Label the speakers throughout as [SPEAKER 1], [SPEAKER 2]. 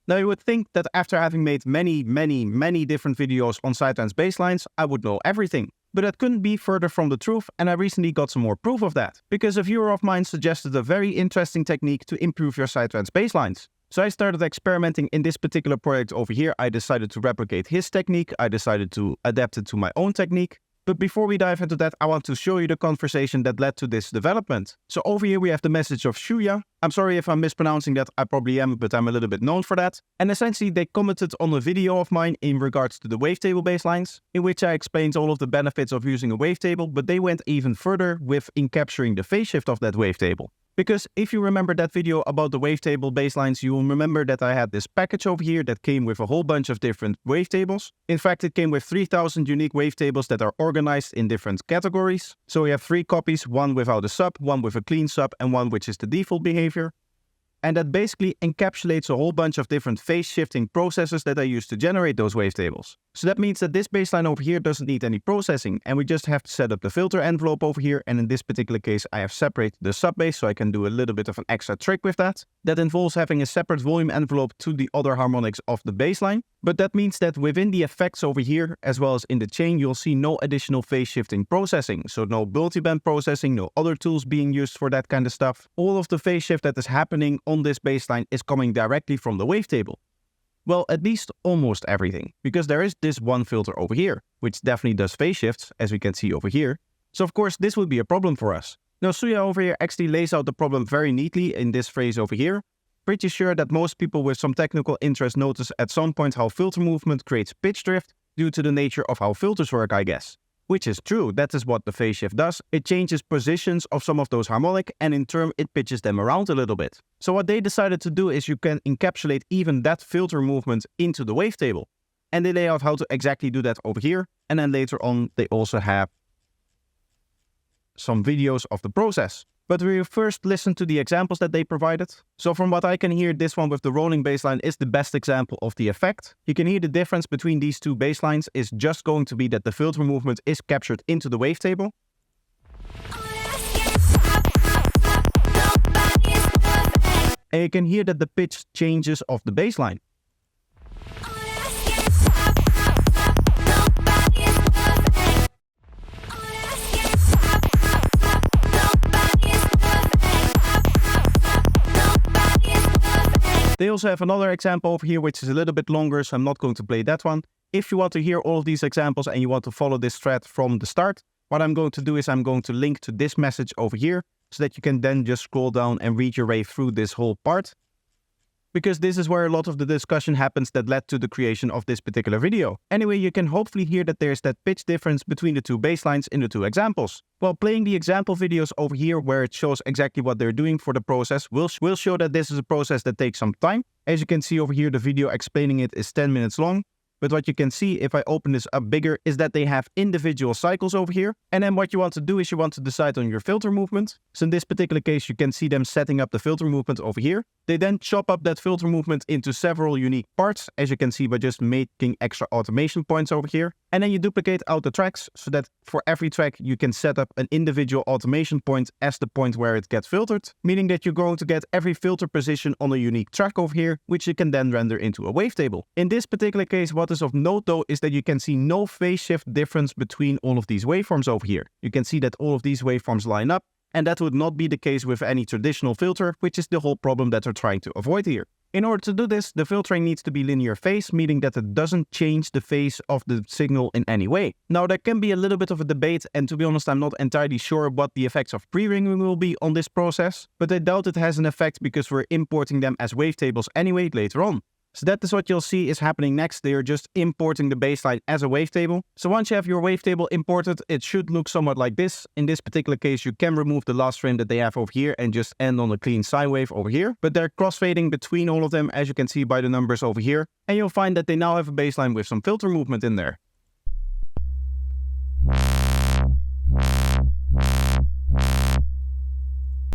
[SPEAKER 1] Now you would think that after having made many different videos on Psytrance basslines, I would know everything. But that couldn't be further from the truth, and I recently got some more proof of that, because a viewer of mine suggested a very interesting technique to improve your Psytrance basslines. So I started experimenting in this particular project over here. I decided to replicate his technique, I decided to adapt it to my own technique. But before we dive into that, I want to show you the conversation that led to this development. So over here we have the message of Shuya. I'm sorry if I'm mispronouncing that, I probably am, but I'm a little bit known for that. And essentially they commented on a video of mine in regards to the wavetable basslines, in which I explained all of the benefits of using a wavetable, but they went even further with encapturing the phase shift of that wavetable. Because if you remember that video about the wavetable basslines, you will remember that I had this package over here that came with a whole bunch of different wavetables. In fact, it came with 3000 unique wavetables that are organized in different categories. So we have 3 copies, one without a sub, one with a clean sub, and one which is the default behavior. And that basically encapsulates a whole bunch of different phase shifting processes that I use to generate those wavetables. So that means that this bassline over here doesn't need any processing, and we just have to set up the filter envelope over here, and in this particular case I have separated the sub bass, so I can do a little bit of an extra trick with that. That involves having a separate volume envelope to the other harmonics of the bassline, but that means that within the effects over here, as well as in the chain, you'll see no additional phase shifting processing, so no multiband processing, no other tools being used for that kind of stuff. All of the phase shift that is happening on this bassline is coming directly from the wavetable. Well, at least almost everything, because there is this one filter over here, which definitely does phase shifts, as we can see over here. So of course this would be a problem for us. Now Shuya over here actually lays out the problem very neatly in this phrase over here. Pretty sure that most people with some technical interest notice at some point how filter movement creates pitch drift due to the nature of how filters work, I guess. Which is true, that is what the phase shift does. It changes positions of some of those harmonic, and in turn it pitches them around a little bit. So what they decided to do is you can encapsulate even that filter movement into the wavetable. And they lay out how to exactly do that over here, and then later on they also have some videos of the process. But we will first listen to the examples that they provided. So from what I can hear, this one with the rolling bassline is the best example of the effect. You can hear the difference between these two basslines is just going to be that the filter movement is captured into the wavetable. And you can hear that the pitch changes of the bassline. They also have another example over here which is a little bit longer, so I'm not going to play that one. If you want to hear all of these examples and you want to follow this thread from the start, what I'm going to do is I'm going to link to this message over here so that you can then just scroll down and read your way through this whole part. Because this is where a lot of the discussion happens that led to the creation of this particular video. Anyway, you can hopefully hear that there's that pitch difference between the two basslines in the two examples. While playing the example videos over here where it shows exactly what they're doing for the process will show that this is a process that takes some time. As you can see over here, the video explaining it is 10 minutes long. But what you can see if I open this up bigger is that they have individual cycles over here. And then what you want to do is you want to decide on your filter movement. So in this particular case, you can see them setting up the filter movement over here. They then chop up that filter movement into several unique parts, as you can see by just making extra automation points over here. And then you duplicate out the tracks so that for every track you can set up an individual automation point as the point where it gets filtered, meaning that you're going to get every filter position on a unique track over here, which you can then render into a wavetable. In this particular case, what is of note though is that you can see no phase shift difference between all of these waveforms over here. You can see that all of these waveforms line up, and that would not be the case with any traditional filter, which is the whole problem that they're trying to avoid here. In order to do this, the filtering needs to be linear phase, meaning that it doesn't change the phase of the signal in any way. Now, there can be a little bit of a debate, and to be honest, I'm not entirely sure what the effects of pre-ringing will be on this process, but I doubt it has an effect because we're importing them as wavetables anyway later on. So that is what you'll see is happening next. They are just importing the bassline as a wavetable. So once you have your wavetable imported, it should look somewhat like this. In this particular case, you can remove the last frame that they have over here and just end on a clean sine wave over here. But they're crossfading between all of them, as you can see by the numbers over here. And you'll find that they now have a bassline with some filter movement in there.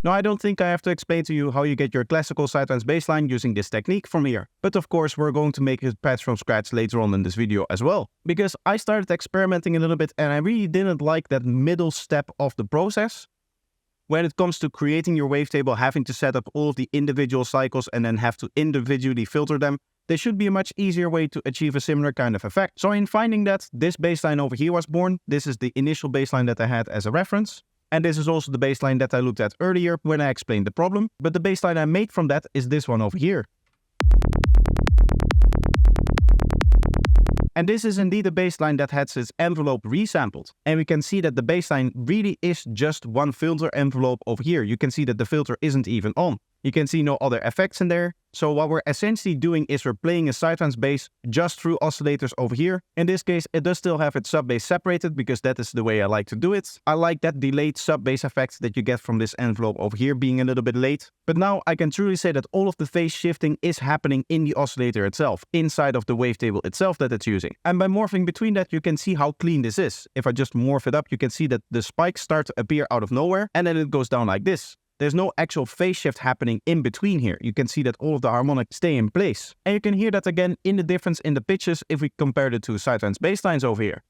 [SPEAKER 1] Now, I don't think I have to explain to you how you get your classical Psytrance bassline using this technique from here. But of course, we're going to make a patch from scratch later on in this video as well. Because I started experimenting a little bit and I really didn't like that middle step of the process. When it comes to creating your wavetable, having to set up all of the individual cycles and then have to individually filter them, there should be a much easier way to achieve a similar kind of effect. So in finding that, this baseline over here was born. This is the initial baseline that I had as a reference. And this is also the baseline that I looked at earlier when I explained the problem. But the baseline I made from that is this one over here. And this is indeed a baseline that has its envelope resampled. And we can see that the baseline really is just one filter envelope over here. You can see that the filter isn't even on. You can see no other effects in there. So what we're essentially doing is we're playing a Psytrance bass just through oscillators over here. In this case, it does still have its sub bass separated because that is the way I like to do it. I like that delayed sub bass effect that you get from this envelope over here being a little bit late. But now I can truly say that all of the phase shifting is happening in the oscillator itself, inside of the wavetable itself that it's using. And by morphing between that, you can see how clean this is. If I just morph it up, you can see that the spikes start to appear out of nowhere and then it goes down like this. There's no actual phase shift happening in between here. You can see that all of the harmonics stay in place. And you can hear that again in the difference in the pitches if we compare the two Psytrance basslines over here.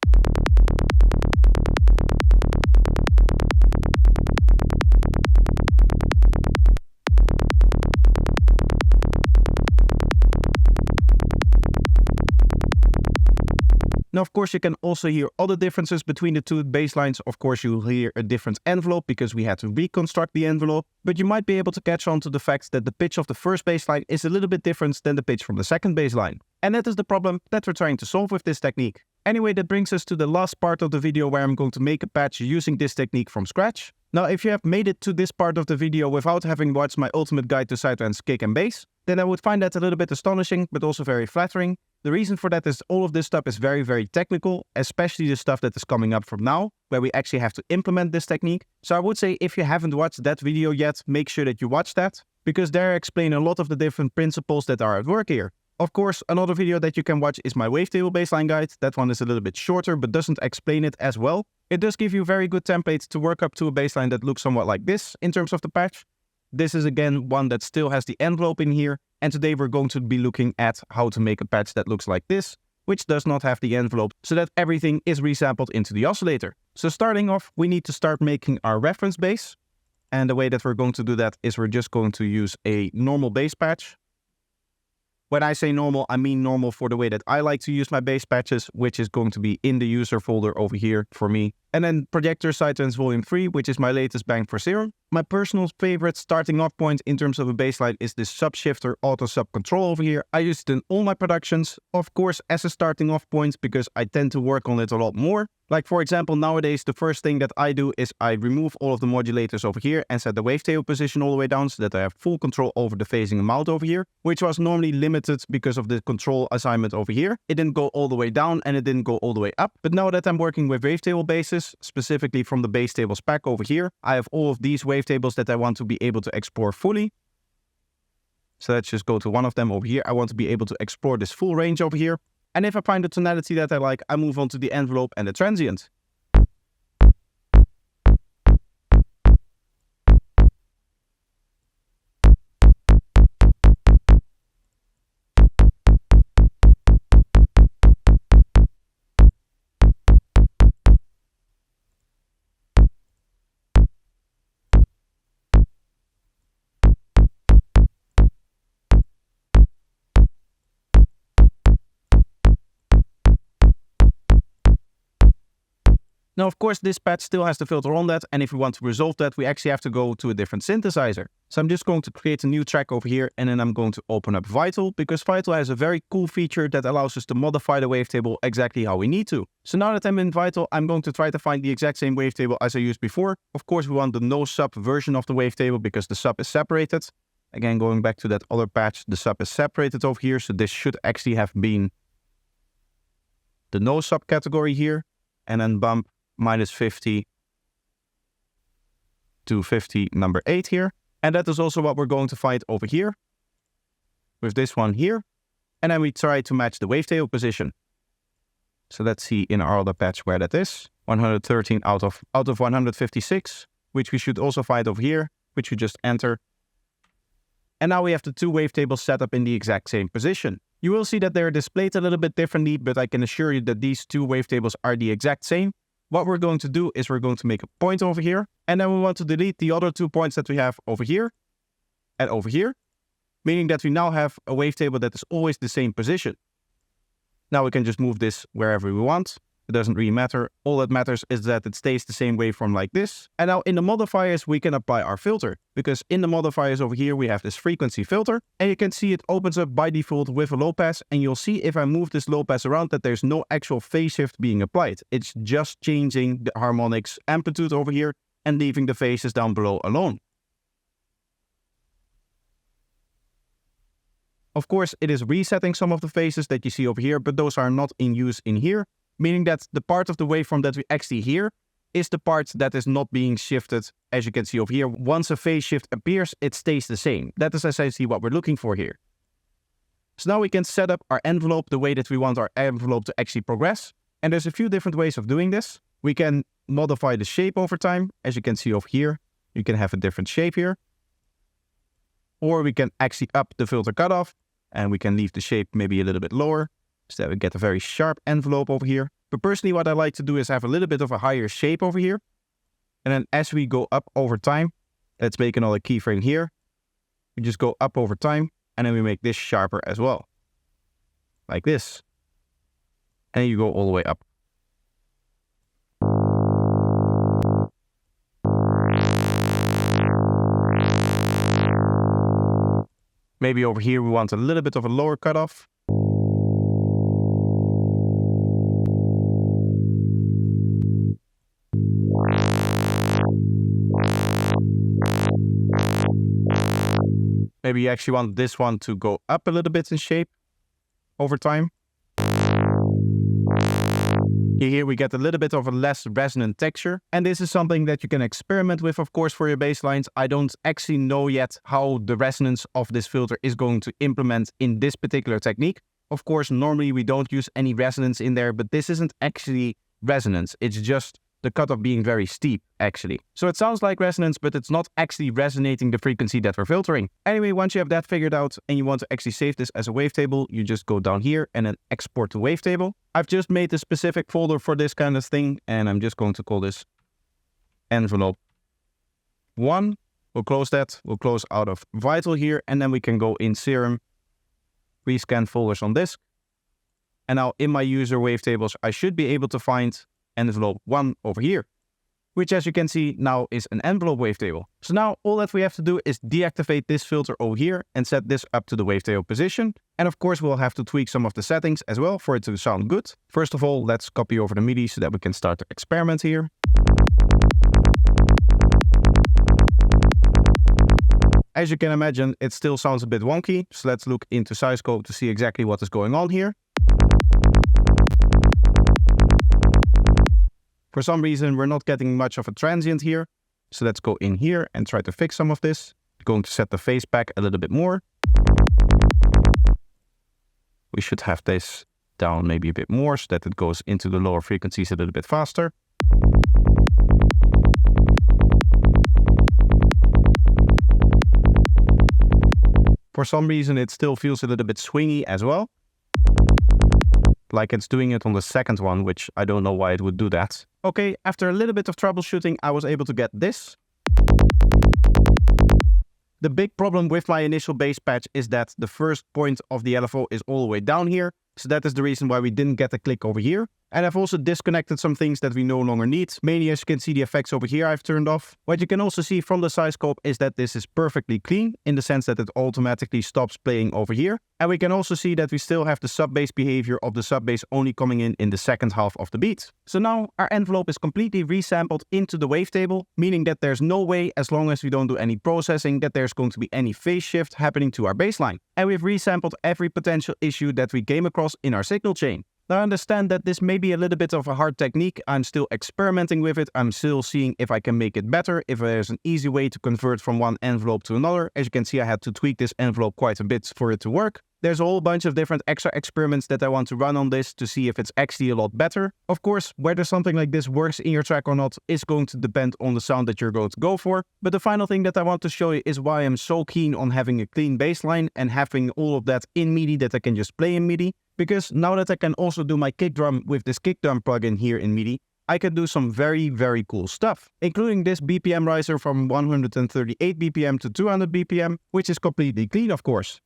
[SPEAKER 1] Now, of course, you can also hear other differences between the two basslines. Of course, you'll hear a different envelope because we had to reconstruct the envelope. But you might be able to catch on to the fact that the pitch of the first bassline is a little bit different than the pitch from the second bassline. And that is the problem that we're trying to solve with this technique. Anyway, that brings us to the last part of the video where I'm going to make a patch using this technique from scratch. Now, if you have made it to this part of the video without having watched my ultimate guide to Psytrance kick and bass, then I would find that a little bit astonishing, but also very flattering. The reason for that is all of this stuff is very, very technical, especially the stuff that is coming up from now, where we actually have to implement this technique. So I would say if you haven't watched that video yet, make sure that you watch that, because there I explain a lot of the different principles that are at work here. Of course, another video that you can watch is my wavetable bassline guide. That one is a little bit shorter, but doesn't explain it as well. It does give you very good templates to work up to a bassline that looks somewhat like this in terms of the patch. This is again one that still has the envelope in here. And today we're going to be looking at how to make a patch that looks like this, which does not have the envelope, so that everything is resampled into the oscillator. So starting off, we need to start making our reference bass. And the way that we're going to do that is we're just going to use a normal bass patch. When I say normal, I mean normal for the way that I like to use my bass patches, which is going to be in the user folder over here for me. And then Projector Psytrance Volume 3, which is my latest bang for serum. My personal favorite starting off point in terms of a bassline is this sub-shifter auto sub control over here. I use it in all my productions, of course as a starting off point because I tend to work on it a lot more. Like for example, nowadays the first thing that I do is I remove all of the modulators over here and set the wavetable position all the way down so that I have full control over the phasing amount over here, which was normally limited because of the control assignment over here. It didn't go all the way down and it didn't go all the way up. But now that I'm working with wavetable basses, specifically from the bass tables pack over here, I have all of these wavetables that I want to be able to explore fully. So let's just go to one of them over here. I want to be able to explore this full range over here. And if I find the tonality that I like, I move on to the envelope and the transient. Now, of course, this patch still has the filter on that, and if we want to resolve that, we actually have to go to a different synthesizer. So I'm just going to create a new track over here, and then I'm going to open up Vital, because Vital has a very cool feature that allows us to modify the wavetable exactly how we need to. So now that I'm in Vital, I'm going to try to find the exact same wavetable as I used before. Of course, we want the no sub version of the wavetable because the sub is separated. Again, going back to that other patch, the sub is separated over here, so this should actually have been the no sub category here, and then bump -50 to 50 number 8 here. And that is also what we're going to find over here with this one here. And then we try to match the wavetable position. So let's see in our other patch where that is. 113 out of 156, which we should also find over here, which we just enter. And now we have the two wavetables set up in the exact same position. You will see that they're displayed a little bit differently, but I can assure you that these two wavetables are the exact same. What we're going to do is we're going to make a point over here, and then we want to delete the other 2 points that we have over here and over here. meaning that we now have a wavetable that is always the same position. Now we can just move this wherever we want. It doesn't really matter. All that matters is that it stays the same waveform like this. And now in the modifiers, we can apply our filter, because in the modifiers over here, we have this frequency filter, and you can see it opens up by default with a low pass. And you'll see if I move this low pass around that there's no actual phase shift being applied. It's just changing the harmonics amplitude over here and leaving the phases down below alone. Of course, it is resetting some of the phases that you see over here, but those are not in use in here. Meaning that the part of the waveform that we actually hear is the part that is not being shifted, as you can see over here. Once a phase shift appears, it stays the same. That is essentially what we're looking for here. So now we can set up our envelope the way that we want our envelope to actually progress. And there's a few different ways of doing this. We can modify the shape over time. As you can see over here, you can have a different shape here. Or we can actually up the filter cutoff, and we can leave the shape maybe a little bit lower, so that we get a very sharp envelope over here. But personally, what I like to do is have a little bit of a higher shape over here. And then as we go up over time, let's make another keyframe here. We just go up over time, and then we make this sharper as well. Like this. And you go all the way up. Maybe over here we want a little bit of a lower cutoff. Maybe you actually want this one to go up a little bit in shape over time. Here we get a little bit of a less resonant texture. And this is something that you can experiment with, of course, for your bass lines. I don't actually know yet how the resonance of this filter is going to implement in this particular technique. Of course, normally we don't use any resonance in there, but this isn't actually resonance. It's just the cutoff being very steep, actually. So it sounds like resonance, but it's not actually resonating the frequency that we're filtering. Anyway, once you have that figured out and you want to actually save this as a wavetable, you just go down here and then export to wavetable. I've just made a specific folder for this kind of thing, and I'm just going to call this envelope 1. We'll close that. We'll close out of Vital here, and then we can go in Serum, rescan folders on disk. And now in my user wavetables, I should be able to find envelope 1 over here, which as you can see now is an envelope wavetable. So now all that we have to do is deactivate this filter over here and set this up to the wavetable position. And of course we'll have to tweak some of the settings as well for it to sound good. First of all, let's copy over the MIDI so that we can start to experiment here. As you can imagine, it still sounds a bit wonky, so let's look into Psyscope to see exactly what is going on here. For some reason, we're not getting much of a transient here. So let's go in here and try to fix some of this. I'm going to set the phase back a little bit more. We should have this down maybe a bit more so that it goes into the lower frequencies a little bit faster. For some reason, it still feels a little bit swingy as well. Like it's doing it on the second one, which I don't know why it would do that. Okay, after a little bit of troubleshooting, I was able to get this. The big problem with my initial bass patch is that the first point of the LFO is all the way down here. So that is the reason why we didn't get a click over here. And I've also disconnected some things that we no longer need. Mainly, as you can see, the effects over here I've turned off. What you can also see from the Psyscope is that this is perfectly clean in the sense that it automatically stops playing over here. And we can also see that we still have the sub-bass behavior of the sub-bass only coming in the second half of the beat. So now our envelope is completely resampled into the wavetable, meaning that there's no way, as long as we don't do any processing, that there's going to be any phase shift happening to our bassline. And we've resampled every potential issue that we came across in our signal chain. Now I understand that this may be a little bit of a hard technique. I'm still experimenting with it. I'm still seeing if I can make it better, if there's an easy way to convert from one envelope to another. As you can see, I had to tweak this envelope quite a bit for it to work. There's a whole bunch of different extra experiments that I want to run on this to see if it's actually a lot better. Of course, whether something like this works in your track or not is going to depend on the sound that you're going to go for. But the final thing that I want to show you is why I'm so keen on having a clean bass line and having all of that in MIDI that I can just play in MIDI. Because now that I can also do my kick drum with this kick drum plugin here in MIDI, I can do some very cool stuff, including this BPM riser from 138 BPM to 200 BPM, which is completely clean of course.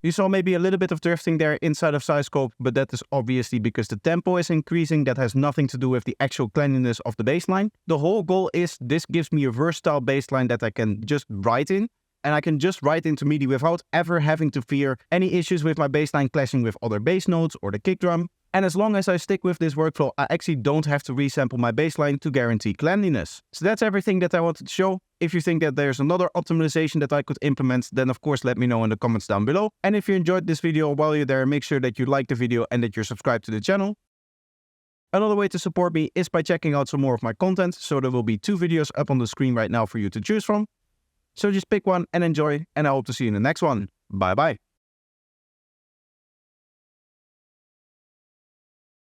[SPEAKER 1] You saw maybe a little bit of drifting there inside of Psyscope, but that is obviously because the tempo is increasing. That has nothing to do with the actual cleanliness of the bassline. The whole goal is this gives me a versatile bassline that I can just write in, and I can just write into MIDI without ever having to fear any issues with my bassline clashing with other bass notes or the kick drum. And as long as I stick with this workflow, I actually don't have to resample my bassline to guarantee cleanliness. So that's everything that I wanted to show. If you think that there's another optimization that I could implement, then of course let me know in the comments down below. And if you enjoyed this video while you're there, make sure that you like the video and that you're subscribed to the channel. Another way to support me is by checking out some more of my content. So there will be 2 videos up on the screen right now for you to choose from. So just pick one and enjoy, and I hope to see you in the next one. Bye bye.